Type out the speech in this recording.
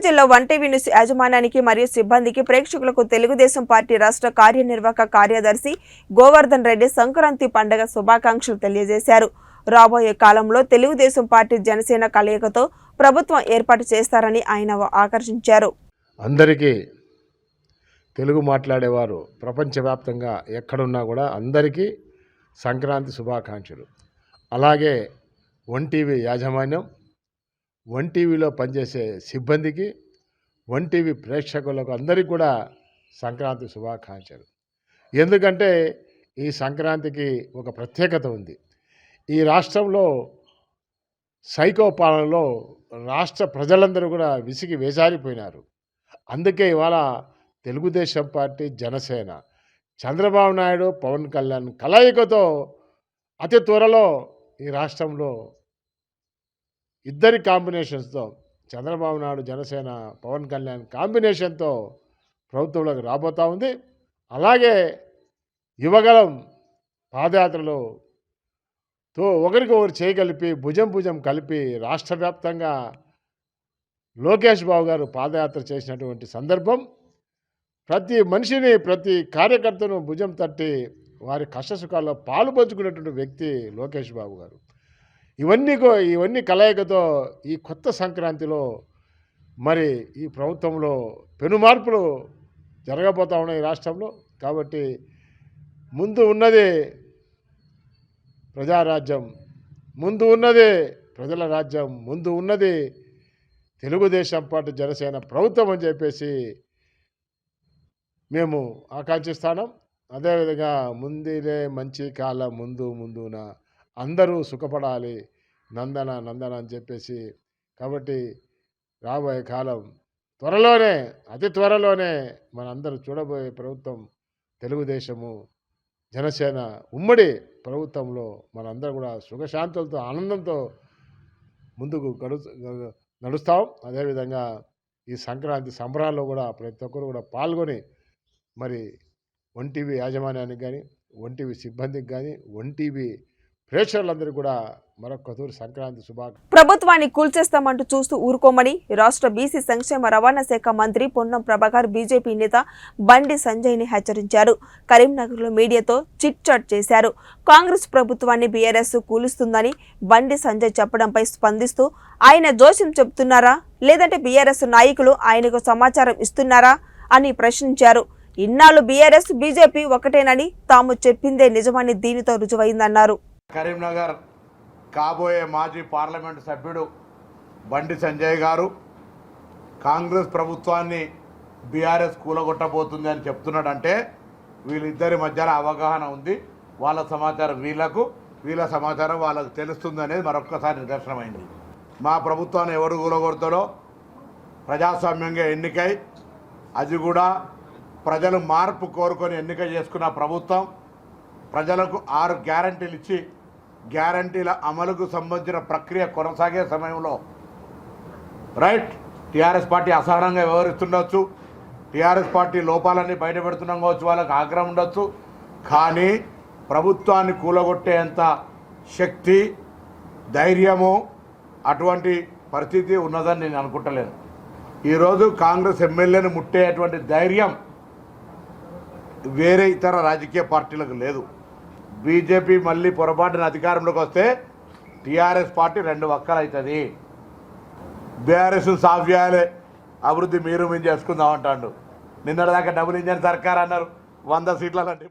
జిల్లా one TV news యాజమాన్యానికి మరియు సిబ్బందికి ప్రేక్షకులకు తెలుగుదేశం పార్టీ రాష్ట్ర కార్యనిర్వాహక కార్యదర్శి గోవర్ధన్ రెడ్డి సంక్రాంతి పండుగ శుభాకాంక్షలు తెలియజేశారు. రాబోయే కాలంలో తెలుగుదేశం పార్టీ జనసేన కలయికతో ప్రభుత్వం ఏర్పాటు చేస్తారని ఆయన ఆకర్షించారు. అందరికీ తెలుగు మాట్లాడేవారు ప్రపంచవ్యాప్తంగా ఎక్కడున్నా కూడా అందరికీ సంక్రాంతి శుభాకాంక్షలు. అలాగే వన్ టీవీ యాజమాన్యం, వన్ టీవీలో పనిచేసే సిబ్బందికి, వన్ టీవీ ప్రేక్షకులకు అందరికీ కూడా సంక్రాంతి శుభాకాంక్షలు. ఎందుకంటే ఈ సంక్రాంతికి ఒక ప్రత్యేకత ఉంది. ఈ రాష్ట్రంలో సైకో పాలనలో రాష్ట్ర ప్రజలందరూ కూడా విసిగి వేసారిపోయినారు. అందుకే ఇవాళ తెలుగుదేశం పార్టీ, జనసేన, చంద్రబాబు నాయుడు, పవన్ కళ్యాణ్ కలయికతో అతి త్వరలో ఈ రాష్ట్రంలో ఇద్దరి కాంబినేషన్స్తో చంద్రబాబు నాయుడు, జనసేన, పవన్ కళ్యాణ్ కాంబినేషన్తో ప్రభుత్వంలోకి రాబోతూ ఉంది. అలాగే యువగలం పాదయాత్రలో ఒకరికొకరు చేయగలిపి భుజం కలిపి రాష్ట్ర వ్యాప్తంగా లోకేష్ బాబు గారు పాదయాత్ర చేసినటువంటి సందర్భం ప్రతి మనిషిని, ప్రతి కార్యకర్తను భుజం తట్టి వారి కష్టసుఖాల్లో పాలు పంచుకునేటువంటి వ్యక్తి లోకేష్ బాబు గారు. ఇవన్నీ కలయికతో ఈ కొత్త సంక్రాంతిలో మరి ఈ ప్రభుత్వంలో పెను మార్పులు జరగబోతూ ఉన్నాయి ఈ రాష్ట్రంలో. కాబట్టి ముందు ఉన్నది ప్రజారాజ్యం, ముందు ఉన్నది ప్రజల రాజ్యం, ముందు ఉన్నది తెలుగుదేశం పార్టీ, జనసేన ప్రభుత్వం అని చెప్పేసి మేము ఆకాంక్షిస్తున్నాం. అదేవిధంగా ముందులే మంచి కాలం ముందున అందరూ సుఖపడాలి నందన అని చెప్పేసి. కాబట్టి రాబోయే కాలం త్వరలోనే, అతి త్వరలోనే మనందరూ చూడబోయే ప్రభుత్వం తెలుగుదేశము, జనసేన ఉమ్మడి ప్రభుత్వంలో మనందరూ కూడా సుఖశాంతులతో, ఆనందంతో ముందుకు నడుస్తాం. అదేవిధంగా ఈ సంక్రాంతి సంబరాల్లో కూడా ప్రతి ఒక్కరు కూడా పాల్గొని మరి వన్ టీవీ యాజమాన్యానికి కానీ, వన్ టీవీ సిబ్బందికి కానీ, వన్ టీవీ ప్రేక్షకులందరూ కూడా మరొకసారి సంక్రాంతి శుభాకాంక్షలు. ప్రభుత్వాన్ని కూల్చేస్తామంటూ చూస్తూ ఊరుకోమని రాష్ట్ర బీసీ సంక్షేమ రవాణా శాఖ మంత్రి పొన్నం ప్రభాకర్ బీజేపీ నేత బండి సంజయ్ని హెచ్చరించారు. కరీంనగర్లో మీడియాతో చిట్ చాట్ చేశారు. కాంగ్రెస్ ప్రభుత్వాన్ని బీఆర్ఎస్ కూలుస్తుందని బండి సంజయ్ చెప్పడంపై స్పందిస్తూ ఆయన జోస్యం చెబుతున్నారా, లేదంటే బీఆర్ఎస్ నాయకులు ఆయనకు సమాచారం ఇస్తున్నారా అని ప్రశ్నించారు. ఇన్నాళ్ళు బీఆర్ఎస్, బీజేపీ ఒకటేనని, తాము చెప్పిందే నిజమని దీనితో రుజువైందన్నారు. కరీంనగర్ కాబోయే మాజీ పార్లమెంటు సభ్యుడు బండి సంజయ్ గారు కాంగ్రెస్ ప్రభుత్వాన్ని బీఆర్ఎస్ కూలగొట్టబోతుంది అని చెప్తున్నాడంటే వీళ్ళిద్దరి మధ్యన అవగాహన ఉంది. వాళ్ళ సమాచారం వీళ్ళకు, వీళ్ళ సమాచారం వాళ్ళకు తెలుస్తుంది అనేది మరొక్కసారి నిదర్శనమైంది. మా ప్రభుత్వాన్ని ఎవరు కూలగొడతాడో ప్రజాస్వామ్యంగా ఎన్నికై, అది కూడా ప్రజలు మార్పు కోరుకొని ఎన్నిక చేసుకున్న ప్రభుత్వం ప్రజలకు 6 గ్యారంటీలు ఇచ్చి గ్యారంటీల అమలుకు సంబంధించిన ప్రక్రియ కొనసాగే సమయంలో టీఆర్ఎస్ పార్టీ అసహనంగా వ్యవహరిస్తుండొచ్చు, టీఆర్ఎస్ పార్టీ లోపాలన్నీ బయటపెడుతున్నాం కావచ్చు, వాళ్ళకి ఆగ్రహం ఉండొచ్చు. కానీ ప్రభుత్వాన్ని కూలగొట్టేంత శక్తి, ధైర్యము, అటువంటి పరిస్థితి ఉన్నదని నేను అనుకుంటలేను. ఈరోజు కాంగ్రెస్ ఎమ్మెల్యేని ముట్టేటువంటి ధైర్యం వేరే ఇతర రాజకీయ పార్టీలకు లేదు. బీజేపీ మళ్ళీ పొరపాటున అధికారంలోకి వస్తే టీఆర్ఎస్ పార్టీ 2 వక్కలు అవుతుంది. బీఆర్ఎస్ సాఫ్ చేయాలి, అభివృద్ధి మీరు మేము చేసుకుందాం అంటాడు. నిన్నటిదాకా డబుల్ ఇంజన్ సర్కార్ అన్నారు, 100 సీట్ల